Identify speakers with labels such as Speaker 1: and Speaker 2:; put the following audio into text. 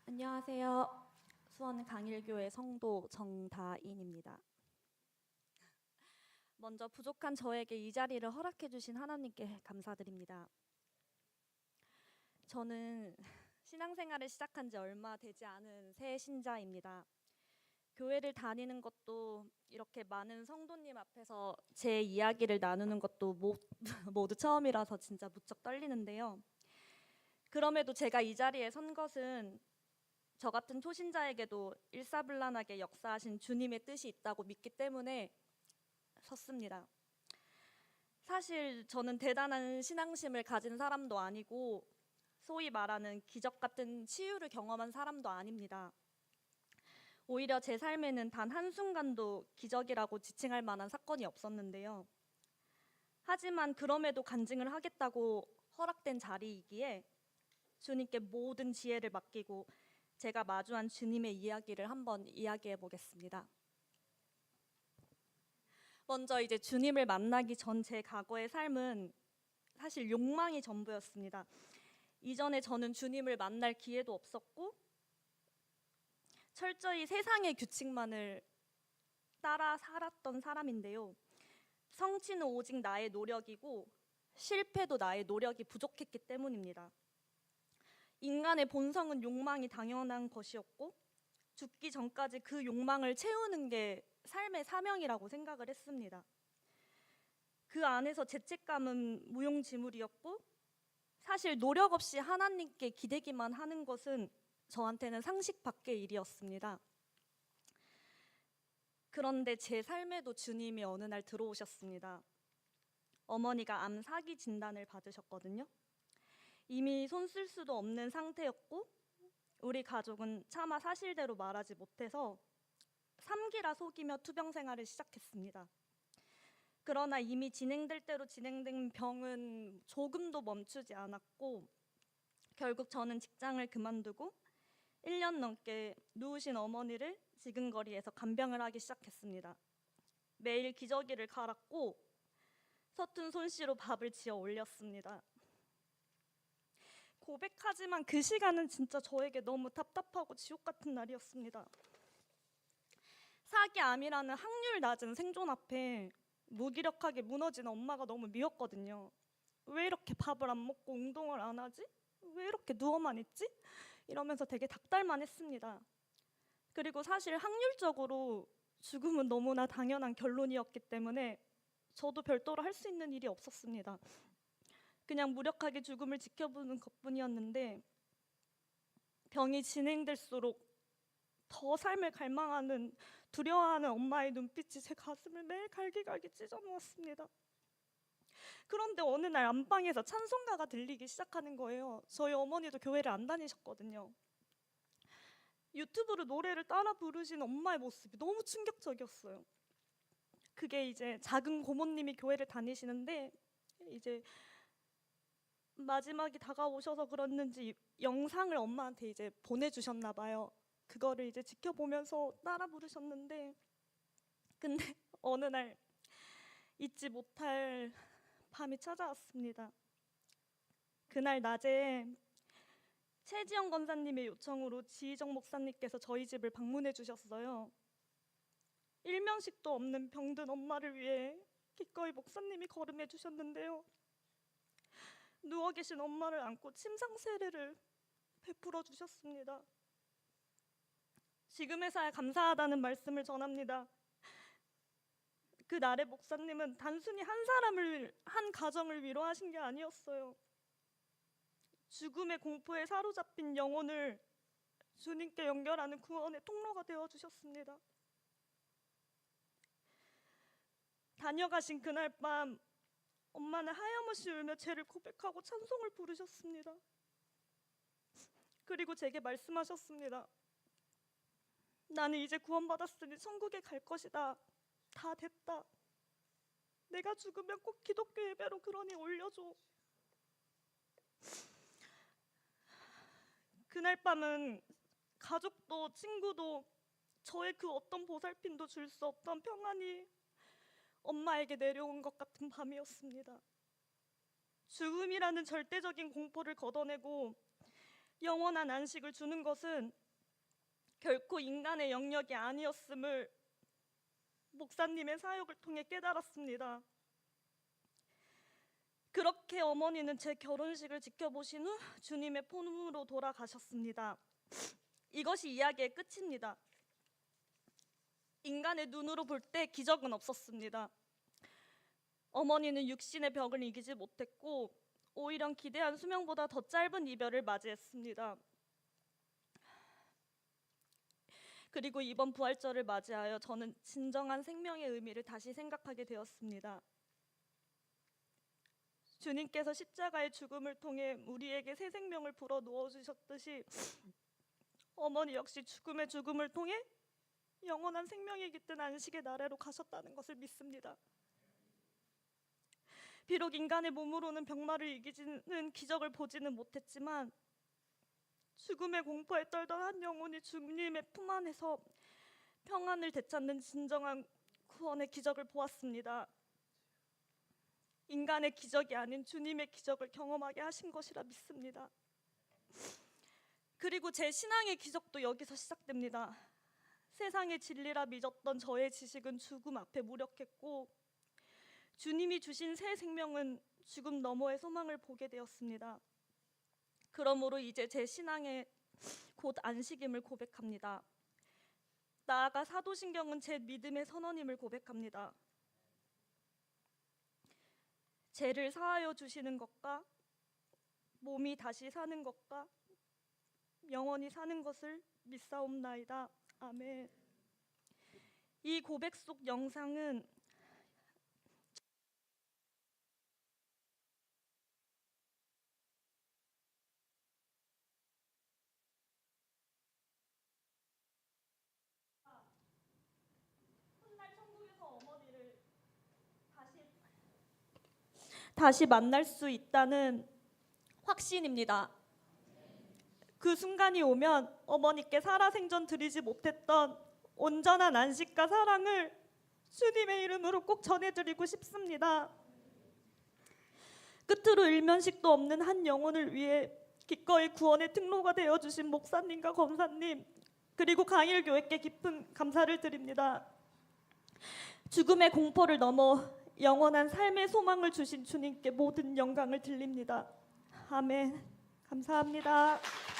Speaker 1: 안녕하세요. 수원 강일교회 성도 정다인입니다. 먼저 부족한 저에게 이 자리를 허락해 주신 하나님께 감사드립니다. 저는 신앙생활을 시작한 지 얼마 되지 않은 새 신자입니다. 교회를 다니는 것도 이렇게 많은 성도님 앞에서 제 이야기를 나누는 것도 모두 처음이라서 진짜 무척 떨리는데요. 그럼에도 제가 이 자리에 선 것은 저 같은 초신자에게도 일사불란하게 역사하신 주님의 뜻이 있다고 믿기 때문에 섰습니다. 사실 저는 대단한 신앙심을 가진 사람도 아니고 소위 말하는 기적 같은 치유를 경험한 사람도 아닙니다. 오히려 제 삶에는 단 한순간도 기적이라고 지칭할 만한 사건이 없었는데요. 하지만 그럼에도 간증을 하겠다고 허락된 자리이기에 주님께 모든 지혜를 맡기고 제가 마주한 주님의 이야기를 한번 이야기해 보겠습니다. 먼저 이제 주님을 만나기 전 제 과거의 삶은 사실 욕망이 전부였습니다. 이전에 저는 주님을 만날 기회도 없었고 철저히 세상의 규칙만을 따라 살았던 사람인데요. 성취는 오직 나의 노력이고 실패도 나의 노력이 부족했기 때문입니다. 인간의 본성은 욕망이 당연한 것이었고 죽기 전까지 그 욕망을 채우는 게 삶의 사명이라고 생각을 했습니다. 그 안에서 죄책감은 무용지물이었고 사실 노력 없이 하나님께 기대기만 하는 것은 저한테는 상식 밖의 일이었습니다. 그런데 제 삶에도 주님이 어느 날 들어오셨습니다. 어머니가 암 사기 진단을 받으셨거든요. 이미 손 쓸 수도 없는 상태였고 우리 가족은 차마 사실대로 말하지 못해서 3기라 속이며 투병 생활을 시작했습니다. 그러나 이미 진행될 대로 진행된 병은 조금도 멈추지 않았고 결국 저는 직장을 그만두고 1년 넘게 누우신 어머니를 지근거리에서 간병을 하기 시작했습니다. 매일 기저귀를 갈았고 서툰 솜씨로 밥을 지어 올렸습니다. 고백하지만 그 시간은 진짜 저에게 너무 답답하고 지옥 같은 날이었습니다. 사기암이라는 확률 낮은 생존 앞에 무기력하게 무너진 엄마가 너무 미웠거든요. 왜 이렇게 밥을 안 먹고 운동을 안 하지? 왜 이렇게 누워만 있지? 이러면서 되게 닥달만 했습니다. 그리고 사실 확률적으로 죽음은 너무나 당연한 결론이었기 때문에 저도 별도로 할 수 있는 일이 없었습니다. 그냥 무력하게 죽음을 지켜보는 것뿐이었는데 병이 진행될수록 더 삶을 갈망하는 두려워하는 엄마의 눈빛이 제 가슴을 매일 갈기갈기 찢어 놓았습니다. 그런데 어느 날 안방에서 찬송가가 들리기 시작하는 거예요. 저희 어머니도 교회를 안 다니셨거든요. 유튜브로 노래를 따라 부르신 엄마의 모습이 너무 충격적이었어요. 그게 이제 작은 고모님이 교회를 다니시는데 이제 마지막이 다가오셔서 그랬는지 영상을 엄마한테 이제 보내주셨나 봐요. 그거를 이제 지켜보면서 따라 부르셨는데 근데 어느 날 잊지 못할 밤이 찾아왔습니다. 그날 낮에 최지영 권사님의 요청으로 지희정 목사님께서 저희 집을 방문해 주셨어요. 일면식도 없는 병든 엄마를 위해 기꺼이 목사님이 걸음해 주셨는데요. 누워 계신 엄마를 안고 침상 세례를 베풀어 주셨습니다. 지금에서야 감사하다는 말씀을 전합니다. 그날의 목사님은 단순히 한 가정을 위로하신 게 아니었어요. 죽음의 공포에 사로잡힌 영혼을 주님께 연결하는 구원의 통로가 되어주셨습니다. 다녀가신 그날 밤 엄마는 하염없이 울며 죄를 고백하고 찬송을 부르셨습니다. 그리고 제게 말씀하셨습니다. 나는 이제 구원받았으니 천국에 갈 것이다. 다 됐다. 내가 죽으면 꼭 기독교 예배로 그러니 올려줘. 그날 밤은 가족도 친구도 저의 그 어떤 보살핌도 줄 수 없던 평안이 엄마에게 내려온 것 같은 밤이었습니다. 죽음이라는 절대적인 공포를 걷어내고 영원한 안식을 주는 것은 결코 인간의 영역이 아니었음을 목사님의 사역을 통해 깨달았습니다. 그렇게 어머니는 제 결혼식을 지켜보신 후 주님의 품으로 돌아가셨습니다. 이것이 이야기의 끝입니다. 인간의 눈으로 볼 때 기적은 없었습니다. 어머니는 육신의 벽을 이기지 못했고 오히려 기대한 수명보다 더 짧은 이별을 맞이했습니다. 그리고 이번 부활절을 맞이하여 저는 진정한 생명의 의미를 다시 생각하게 되었습니다. 주님께서 십자가의 죽음을 통해 우리에게 새 생명을 불어 넣어주셨듯이 어머니 역시 죽음의 죽음을 통해 영원한 생명이 깃든 안식의 나라로 가셨다는 것을 믿습니다. 비록 인간의 몸으로는 병마를 이기지는 기적을 보지는 못했지만 죽음의 공포에 떨던 한 영혼이 주님의 품 안에서 평안을 되찾는 진정한 구원의 기적을 보았습니다. 인간의 기적이 아닌 주님의 기적을 경험하게 하신 것이라 믿습니다. 그리고 제 신앙의 기적도 여기서 시작됩니다. 세상의 진리라 믿었던 저의 지식은 죽음 앞에 무력했고 주님이 주신 새 생명은 죽음 너머의 소망을 보게 되었습니다. 그러므로 이제 제 신앙의 곧 안식임을 고백합니다. 나아가 사도신경은 제 믿음의 선언임을 고백합니다. 죄를 사하여 주시는 것과 몸이 다시 사는 것과 영원히 사는 것을 믿사옵나이다. 아멘. 이 고백 속 영상은 훗날 천국에서 어머니를 다시 만날 수 있다는 확신입니다. 그 순간이 오면 어머니께 살아생전 드리지 못했던 온전한 안식과 사랑을 주님의 이름으로 꼭 전해드리고 싶습니다. 끝으로 일면식도 없는 한 영혼을 위해 기꺼이 구원의 특로가 되어주신 목사님과 검사님 그리고 강일교회께 깊은 감사를 드립니다. 죽음의 공포를 넘어 영원한 삶의 소망을 주신 주님께 모든 영광을 드립니다. 아멘. 감사합니다.